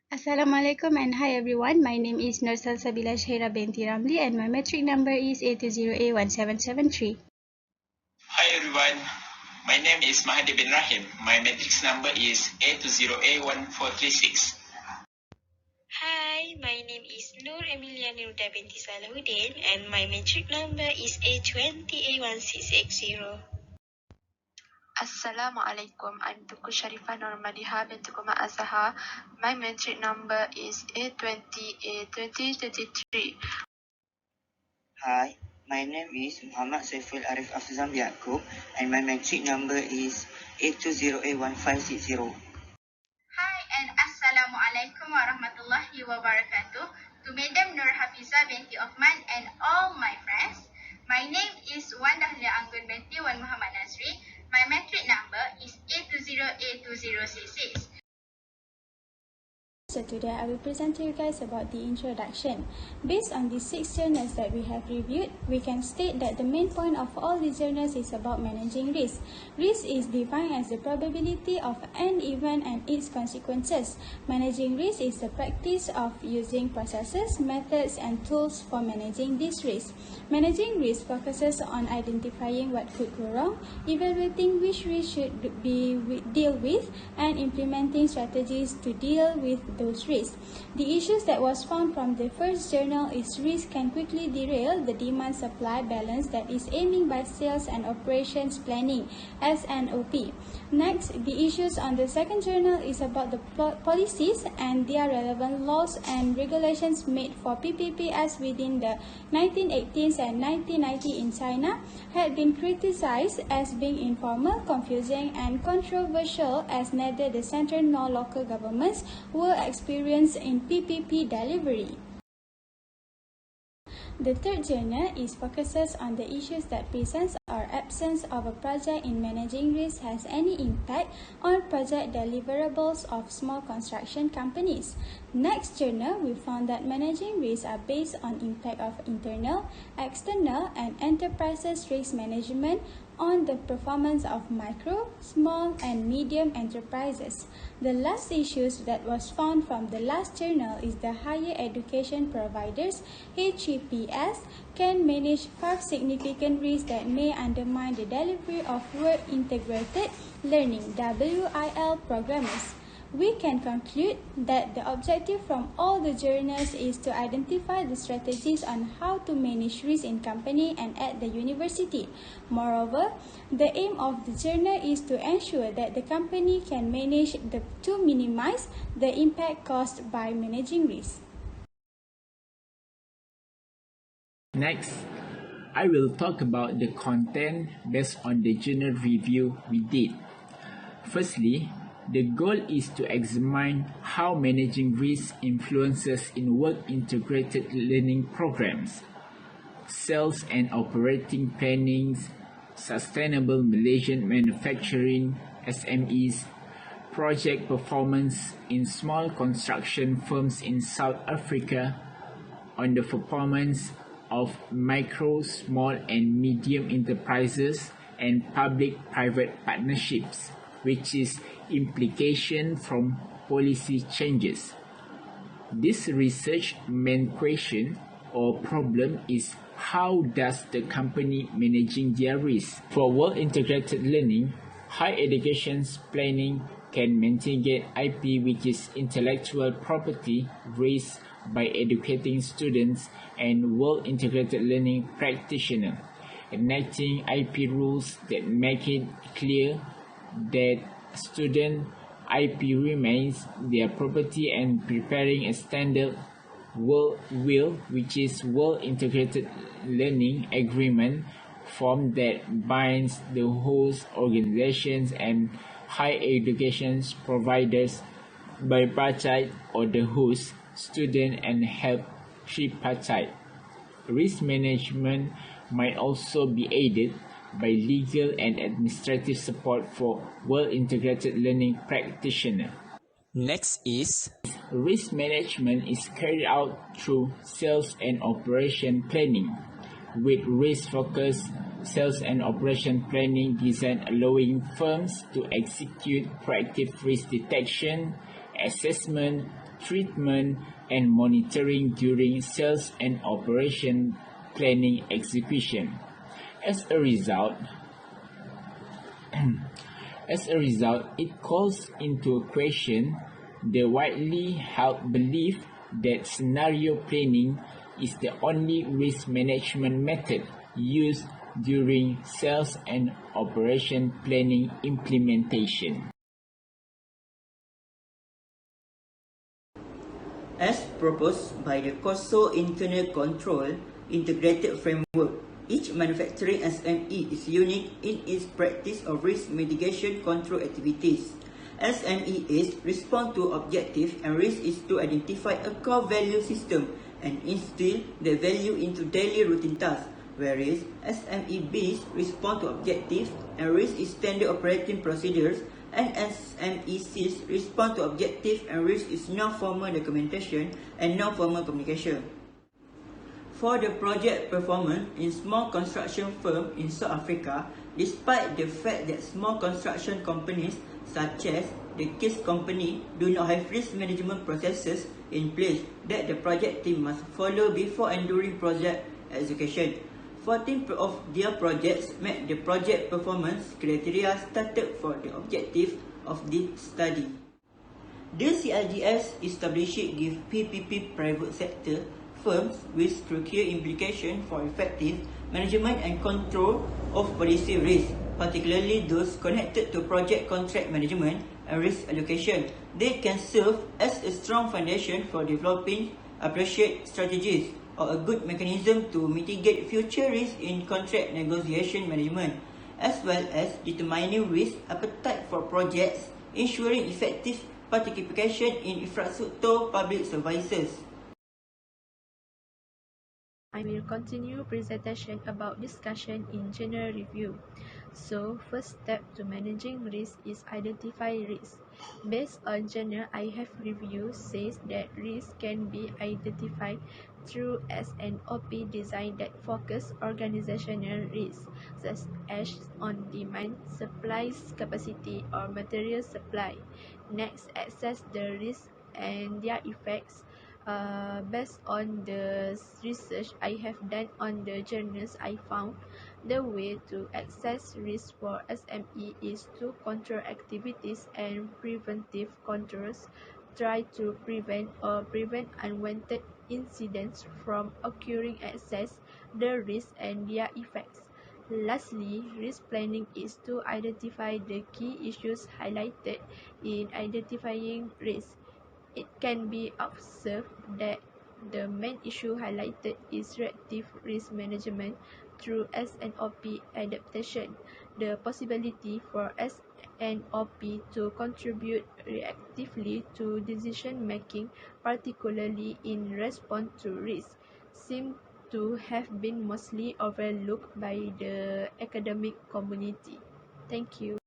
Assalamualaikum and hi everyone. My name is Nursal Sabila Shahira binti Ramli and my metric number is A20A1773. Hi everyone, my name is Mahdi bin Rahim. My matrix number is A20A1436. Hi, my name is Nur Emilia Nurda binti Salahuddin and my metric number is A20A1680. Assalamualaikum. I'm Tuku Sharifah Normaliha binti Kuma Azhar. My metric number is A20A2033. Hi, my name is Muhammad Saiful Arif Afzam Yaakob and my metric number is 820A1560. Hi and Assalamualaikum warahmatullahi wabarakatuh to Madam Nur Hafiza binti Othman and all my friends. My name is Wan Dahlia Anggun binti Wan Muhammad Nazri. My metric number is A20A2066. So today I will present to you guys about the introduction. Based on the 6 journals that we have reviewed, we can state that the main point of all the journals is about managing risk. Risk is defined as the probability of an event and its consequences. Managing risk is the practice of using processes, methods and tools for managing this risk. Managing risk focuses on identifying what could go wrong, evaluating which risk should be dealt with, and implementing strategies to deal with those risks. The issues that was found from the first journal is risk can quickly derail the demand-supply balance that is aiming by sales and operations planning (SNOP). Next, the issues on the second journal is about the policies and their relevant laws and regulations made for PPPs within the 1980s and 1990 in China had been criticized as being informal, confusing and controversial as neither the central nor local governments were experienced in PPP delivery. The third journal focuses on the issues that presence or absence of a project in managing risk has any impact on project deliverables of small construction companies. Next journal, we found that managing risks are based on impact of internal, external and enterprises risk management on the performance of micro, small and medium enterprises. The last issues that was found from the last journal is the higher education providers, HEPS, can manage 5 significant risks that may undermine the delivery of work integrated learning (WIL) programmers. We can conclude that the objective from all the journals is to identify the strategies on how to manage risk in company and at the university. Moreover, the aim of the journal is to ensure that the company can manage to minimize the impact caused by managing risk. Next, I will talk about the content based on the journal review we did. Firstly, the goal is to examine how managing risk influences in work integrated learning programs, sales and operating planning, sustainable Malaysian manufacturing (SMEs), project performance in small construction firms in South Africa, on the performance of micro, small and medium enterprises and public-private partnerships, which is implication from policy changes. This research main question or problem is how does the company managing their risk? For work-integrated learning, higher education planning can mitigate IP, which is intellectual property risk, by educating students and work-integrated learning practitioners, enacting IP rules that make it clear that student IP remains their property and preparing a standard WIL, which is World Integrated Learning Agreement form that binds the host organizations and higher education providers, bipartite, or the host, student and help tripartite. Risk management might also be aided by legal and administrative support for well-integrated learning practitioners. Next is risk management is carried out through sales and operation planning, with risk-focused sales and operation planning design allowing firms to execute proactive risk detection, assessment, treatment, and monitoring during sales and operation planning execution. As a result, it calls into question the widely held belief that scenario planning is the only risk management method used during sales and operation planning implementation. As proposed by the COSO Internal Control Integrated Framework, each manufacturing SME is unique in its practice of risk mitigation control activities. SMEs respond to objectives and risk is to identify a core value system and instill the value into daily routine tasks, whereas SMEBs respond to objectives and risk is standard operating procedures, and SMECs respond to objectives and risk is non-formal documentation and non-formal communication. For the project performance in small construction firms in South Africa, despite the fact that small construction companies such as the case company do not have risk management processes in place that the project team must follow before and during project execution. 14 of their projects met the project performance criteria stated for the objective of this study. The CLGS established give PPP private sector firms with clear implication for effective management and control of policy risk, particularly those connected to project contract management and risk allocation. They can serve as a strong foundation for developing appropriate strategies or a good mechanism to mitigate future risks in contract negotiation management, as well as determining risk appetite for projects, ensuring effective participation in infrastructure public services. I will continue presentation about discussion in general review. So, first step to managing risk is identify risk. Based on journal I have reviewed says that risk can be identified through S&OP design that focus organizational risk, such as on-demand supplies capacity or material supply. Next, assess the risk and their effects. Based on the research I have done on the journals, I found the way to assess risk for SME is to control activities and preventive controls. Try to prevent unwanted incidents from occurring. Assess the risk and their effects. Lastly, risk planning is to identify the key issues highlighted in identifying risk. It can be observed that the main issue highlighted is reactive risk management through S&OP adaptation. The possibility for S&OP to contribute reactively to decision making, particularly in response to risk, seems to have been mostly overlooked by the academic community. Thank you.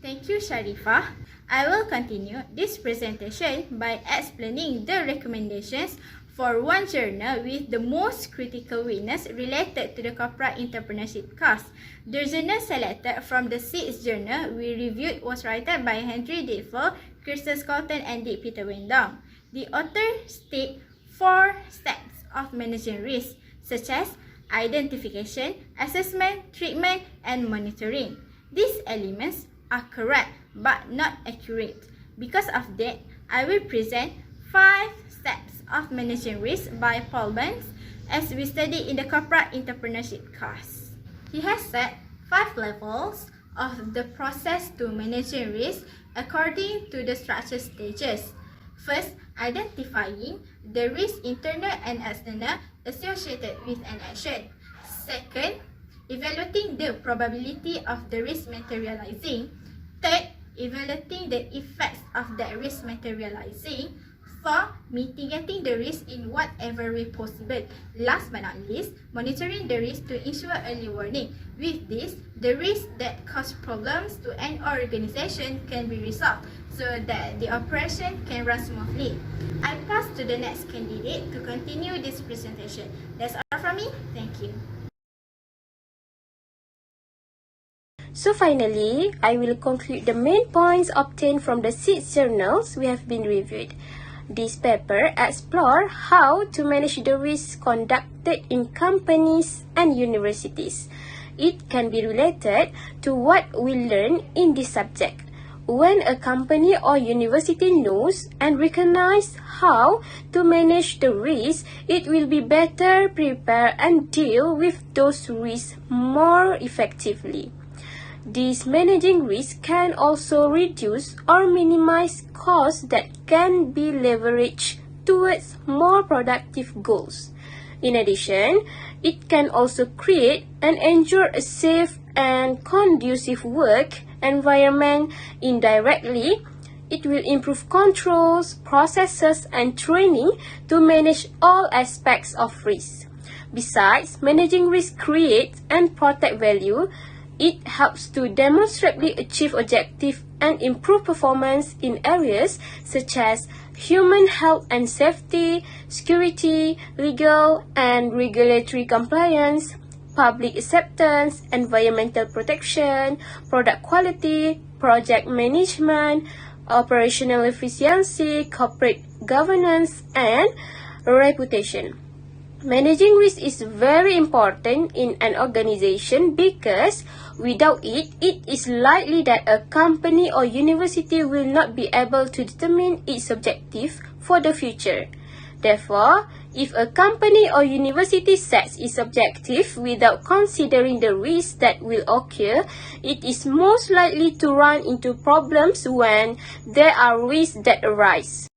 Thank you, Sharifah. I will continue this presentation by explaining the recommendations for one journal with the most critical witness related to the corporate entrepreneurship course. The journal selected from the 6 journal we reviewed was written by Henry Defoe, Kirsten Scolton, and D. Peter Wendong. The author states 4 steps of managing risk, such as identification, assessment, treatment, and monitoring. These elements are correct but not accurate. Because of that, I will present 5 steps of managing risk by Paul Burns as we study in the corporate entrepreneurship course. He has set 5 levels of the process to managing risk according to the structure stages. First, identifying the risk internal and external associated with an action. Second, evaluating the probability of the risk materializing. Third, evaluating the effects of that risk materializing. 4. Mitigating the risk in whatever way possible. Last but not least, monitoring the risk to ensure early warning. With this, the risks that cause problems to an organization can be resolved so that the operation can run smoothly. I pass to the next candidate to continue this presentation. That's all from me. Thank you. So finally, I will conclude the main points obtained from the 6 journals we have been reviewed. This paper explores how to manage the risk conducted in companies and universities. It can be related to what we learn in this subject. When a company or university knows and recognizes how to manage the risk, it will be better prepared and deal with those risks more effectively. This managing risk can also reduce or minimize costs that can be leveraged towards more productive goals. In addition, it can also create and ensure a safe and conducive work environment. Indirectly, it will improve controls, processes, and training to manage all aspects of risk. Besides, managing risk creates and protect value. It helps to demonstrably achieve objectives and improve performance in areas such as human health and safety, security, legal and regulatory compliance, public acceptance, environmental protection, product quality, project management, operational efficiency, corporate governance, and reputation. Managing risk is very important in an organization because without it, it is likely that a company or university will not be able to determine its objective for the future. Therefore, if a company or university sets its objective without considering the risks that will occur, it is most likely to run into problems when there are risks that arise.